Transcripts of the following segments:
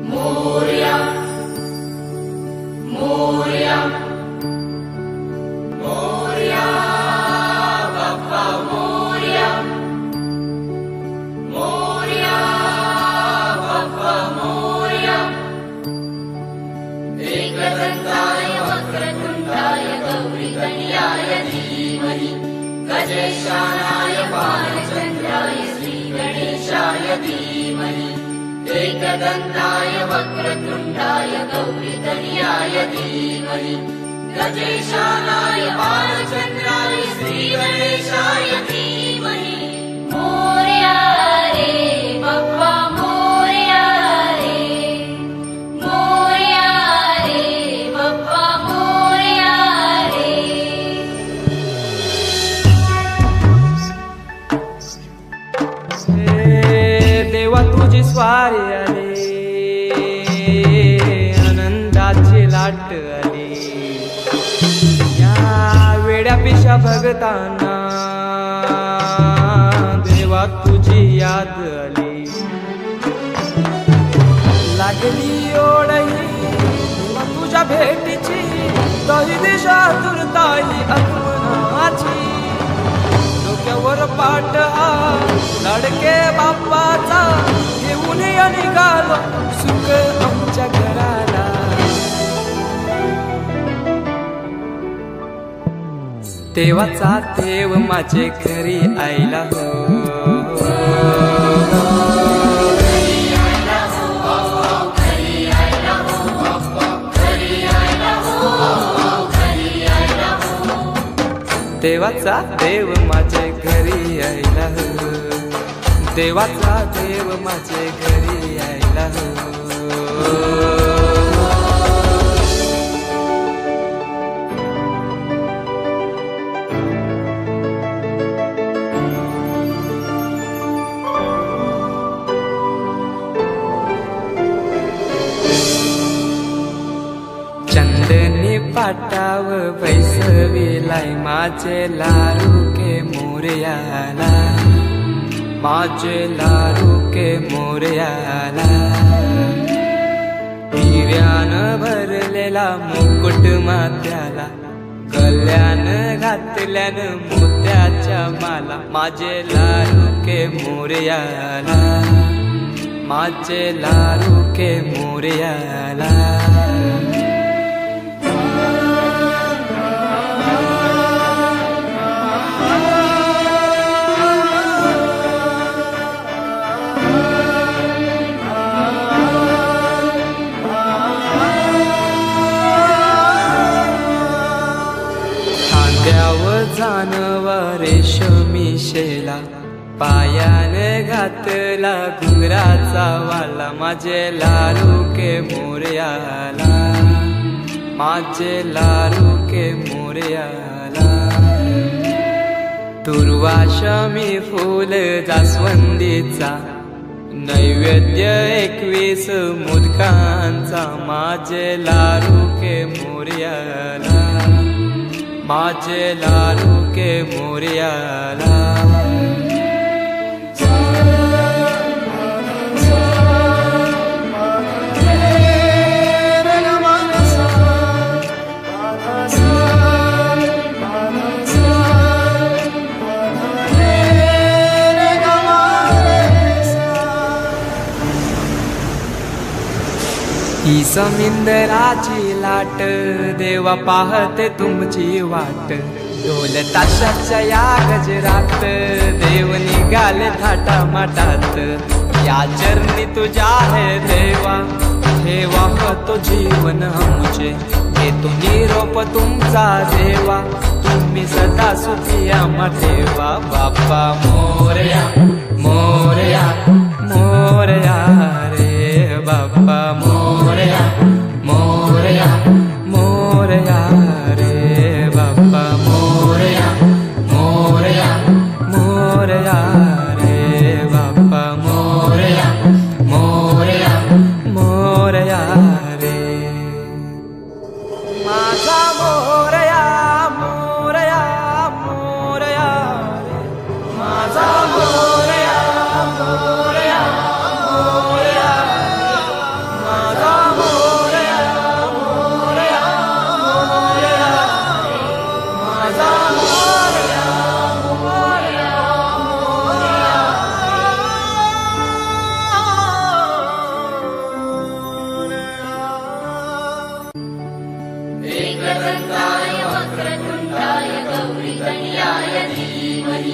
मोरया मोरया मोरया बाप्पा मोरया मोरया बाप्पा मोरया एकदंताय वक्रतुंडाय गौरीकन्याय धीमहि गजेशानाय बालचन्द्राय श्रीगणेशाय धीमहि एकदंताय वक्रतुंडाय गौरीकन्याय धीमहि गजेशानाय बालचन्द्राय श्रीगणेशाय धीमहि मोरया रे बाप्पा मोरया रे बाप्पा मोरया रे देवा तुझी स्वारी आली आनंदाची लाट आली या वेड्या पिशा भगतांना देवा तुझी याद आली लागली ओढही देवा तुझ्या भेटीची दही दिशा दुर्ताई आत्मनाची डोक्यावर पाट हा लाडके बाप्पाचा घेऊन निघालो सुख आमच्या घराला देवाचा देव माझे घरी आईला देवाचा देव माझे घरी आईला देवाचा देव माझे घरी आईला चंदनी पाटाव बैसविलाय माझे लारू के मोरयाला माझे लारू के मोरयाला हिऱ्यान भरलेला मुकुट माथ्याला गल्यान घातल्यान मोत्याच्या माला माझे लारू के मोरयाला माझे लारू के मोरयाला जानवा रेशमी शेला पायाने घातला घुंगराचा वाला माझे लारू के मोरयाला माझे लारू के मोरयाला दुर्वाशमी फूल जास्वंदीचा नैवेद्य 21 मोदकांचा माझे लारू के मोरयाला माझे लारू के मोरयाला ही समिंदराची लाट देवा पाहते तुमची वाट ढोल ताशाच्या या गजरात देव निघाले थाटा माटात या चरणी तुझ्या है देवा ठेवा तो जीवन आमचे घेतो निरोप तुमचा देवा तुम्ही सदा सुखी आम्हा ठेवा बाप्पा मोरया मोरया मोरया रे बाप्पा मोरया मोरया मोरया रे बाप्पा मोरया मोरया मोरया रे बाप्पा मोरया मोरया मोरया रे माझा मोरया मोरया मोरया रे माझा धीमहि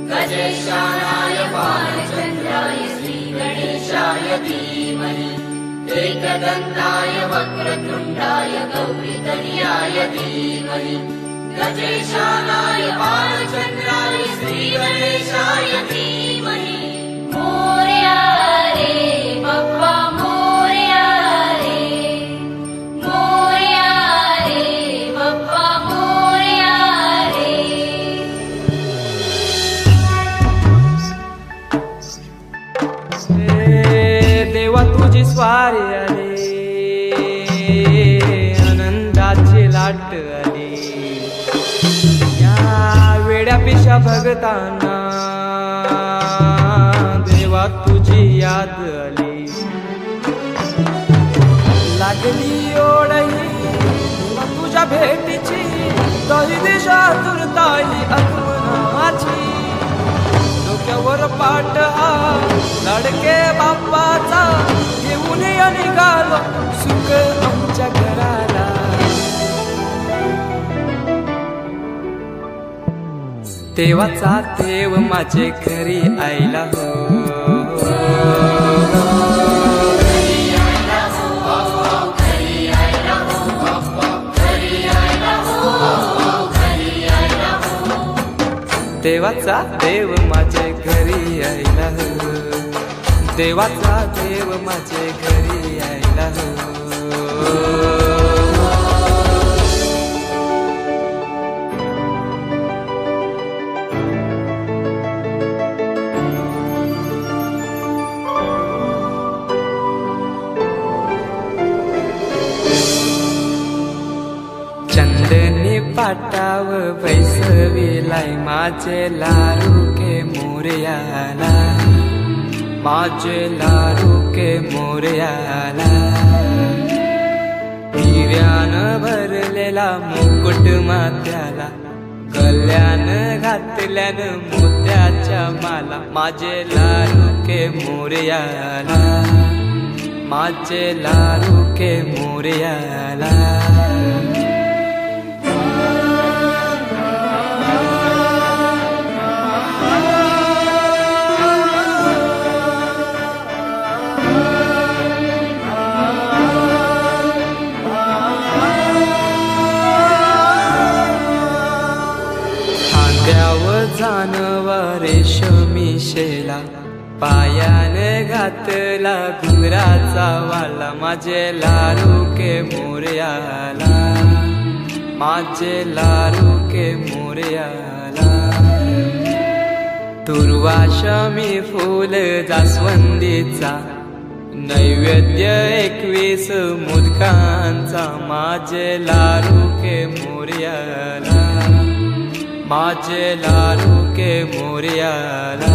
गजेशानाय बालचन्द्राय श्रीगणेशाय धीमहि एकदन्ताय वक्रतुण्डाय गौरीतनयाय धीमहि गजेशानाय बालचन्द्राय श्रीगणेशाय धीमहि मोरया रे बप्पा मोरया रे बप्पा मोरया रे देवा तुझी स्वारी आली आनंदाची लाट आली या वेड्या पिशा भगतांना देवा तुझी याद आली लागली ओढही तुझ्या भेटीची तरी दिशा तुरताई आगमनाची डोक्यावर पाट लडके बाप्पाचा घेऊन निघालो सुख आमच्या घराला देवाचा देव माझे घरी आयला हो देवाचा देव माझे घरी आयला हो देवाचा देव माझे घरी आयला हो चंदनी पाटाव बैसविलाय माझे लाडके मोरयाला माझे लाडके मोरयाला हिऱ्यानं भरलेला मुकुट माथ्याला गल्यान घातल्यानं मोत्याच्या माला माझे लाडके मोरयाला माझे लाडके मोरयाला जानवा रेशमी शेला पायाने घातला घुंगराचा वाला माझे लाडके मोरयाला माझे लाडके मोरयाला दुर्वाशमी फूल जास्वंदीचा नैवेद्य 21 मोदकांचा माझे लाडके मोरयाला माझे लाडके मोरयाला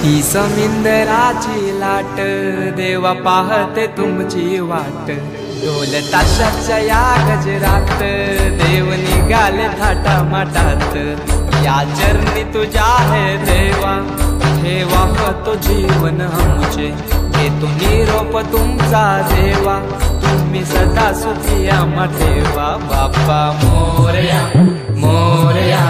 ही समिंदराची लाट देवा पाहते तुमची वाट ढोल ताशाच्या या गजरात देव निघाले थाटा माटात या चरणी तुझ्या है देवा ठेवा तो जीवन आमचे घेतो निरोप तुमचा देवा तुम्ही सदा सुखी आम्हा ठेवा बाप्पा मोरया मोरया